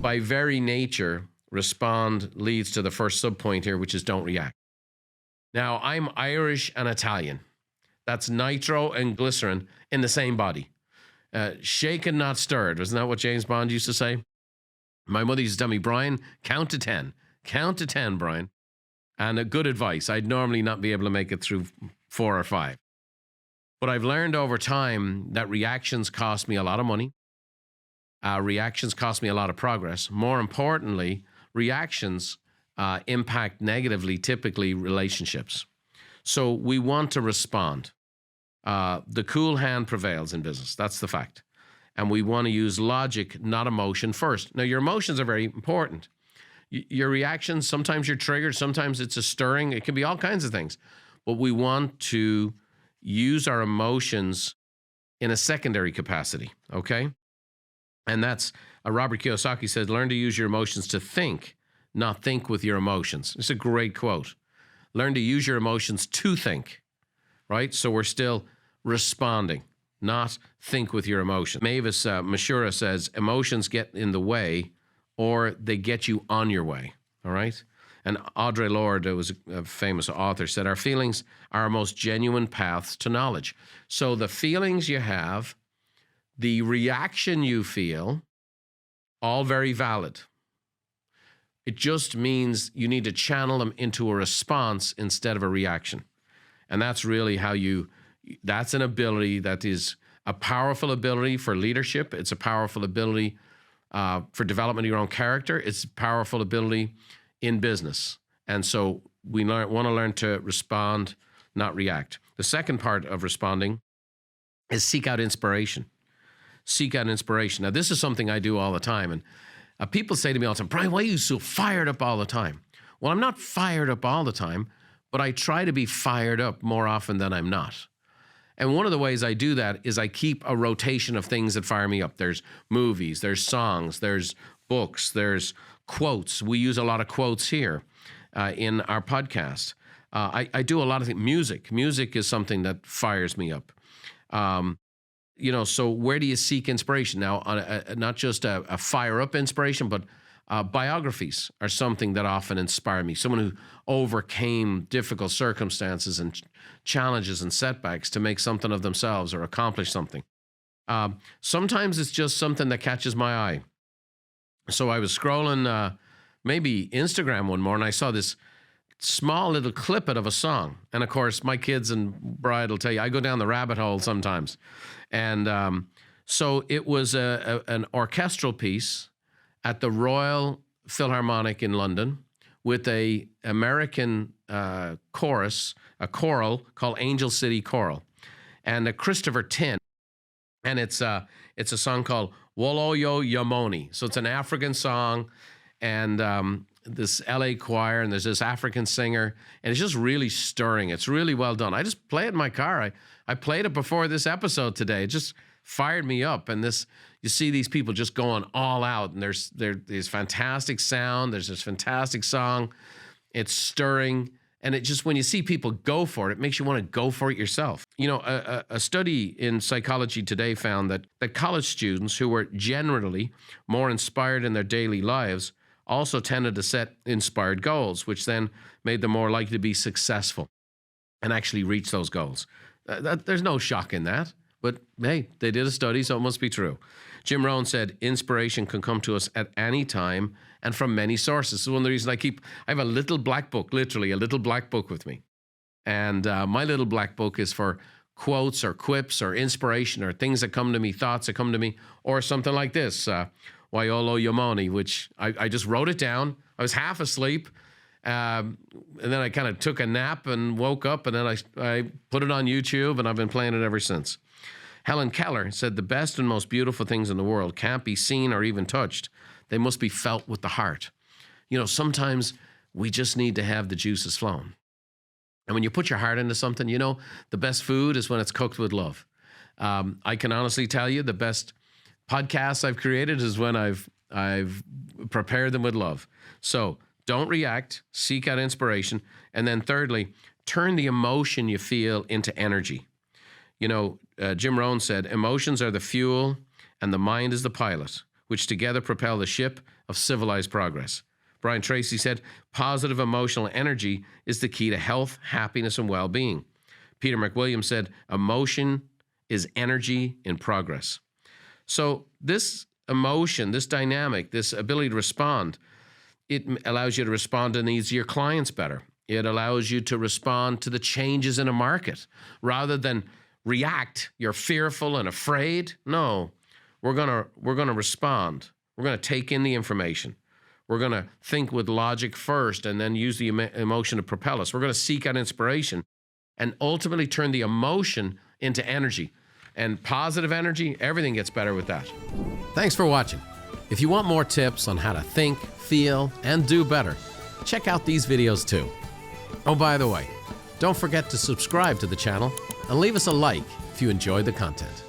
by very nature, respond leads to the first subpoint here, which is don't react. Now, I'm Irish and Italian. That's nitro and glycerin in the same body. Shaken, not stirred. Wasn't that what James Bond used to say? My mother used to tell me, Brian, count to 10. Count to 10, Brian. And a good advice. I'd normally not be able to make it through 4 or 5. But I've learned over time that reactions cost me a lot of money. Reactions cost me a lot of progress. More importantly, reactions impact negatively, typically, relationships. So we want to respond. The cool hand prevails in business. That's the fact. And we want to use logic, not emotion first. Now, your emotions are very important. Your reactions, sometimes you're triggered, sometimes it's a stirring. It can be all kinds of things. But we want to use our emotions in a secondary capacity, okay? And that's, Robert Kiyosaki said, learn to use your emotions to think, not think with your emotions. It's a great quote. Learn to use your emotions to think, right? So we're still responding, not think with your emotions. Mavis Mashura says, emotions get in the way or they get you on your way, all right? And Audre Lorde, who was a famous author, said, our feelings are our most genuine paths to knowledge. So the feelings you have, the reaction you feel, all very valid. It just means you need to channel them into a response instead of a reaction. And that's really how that's an ability that is a powerful ability for leadership. It's a powerful ability for development of your own character. It's a powerful ability in business. And so we want to learn to respond, not react. The second part of responding is seek out inspiration. Seek out inspiration. Now, this is something I do all the time. And people say to me all the time, Brian, why are you so fired up all the time? Well, I'm not fired up all the time, but I try to be fired up more often than I'm not. And one of the ways I do that is I keep a rotation of things that fire me up. There's movies, there's songs, there's books, there's quotes. We use a lot of quotes here in our podcast. I do a lot of things. Music. Music is something that fires me up. So where do you seek inspiration? Now, not just a fire-up inspiration, but biographies are something that often inspire me. Someone who overcame difficult circumstances and challenges and setbacks to make something of themselves or accomplish something. Sometimes it's just something that catches my eye. So I was scrolling maybe Instagram one morning, I saw this small little clippet of a song. And of course, my kids and bride will tell you, I go down the rabbit hole sometimes. And so it was an orchestral piece at the Royal Philharmonic in London with a American chorus, a choral called Angel City Choral, and a Christopher Tin. And it's a song called Woloyo Yamoni. So it's an African song, and this LA choir, and there's this African singer, and it's just really stirring. It's really well done. I just play it in my car. I played it before this episode today. It just fired me up. And you see these people just going all out, and there's fantastic sound. There's this fantastic song. It's stirring. And it just, when you see people go for it, it makes you want to go for it yourself. A study in Psychology Today found that college students who were generally more inspired in their daily lives also tended to set inspired goals, which then made them more likely to be successful and actually reach those goals. There's no shock in that, but hey, they did a study, so it must be true. Jim Rohn said, inspiration can come to us at any time and from many sources. So one of the reasons I have a little black book, literally a little black book with me. And my little black book is for quotes or quips or inspiration or things that come to me, thoughts that come to me, or something like this, Wayolo Yamoni, which I just wrote it down. I was half asleep, and then I kind of took a nap and woke up, and then I put it on YouTube, and I've been playing it ever since. Helen Keller said, the best and most beautiful things in the world can't be seen or even touched. They must be felt with the heart. Sometimes we just need to have the juices flowing. And when you put your heart into something, the best food is when it's cooked with love. I can honestly tell you the best podcasts I've created is when I've prepared them with love. So don't react, seek out inspiration. And then thirdly, turn the emotion you feel into energy. Jim Rohn said, emotions are the fuel and the mind is the pilot. which together propel the ship of civilized progress. Brian Tracy said, positive emotional energy is the key to health, happiness, and well-being. Peter McWilliams said, emotion is energy in progress. So this emotion, this dynamic, this ability to respond, it allows you to respond to the needs of your clients better. It allows you to respond to the changes in a market rather than react. You're fearful and afraid. No, we're gonna respond. We're gonna take in the information. We're gonna think with logic first and then use the emotion to propel us. We're gonna seek out inspiration and ultimately turn the emotion into energy. And positive energy, everything gets better with that. Thanks for watching. If you want more tips on how to think, feel, and do better, check out these videos too. Oh, by the way, don't forget to subscribe to the channel and leave us a like if you enjoyed the content.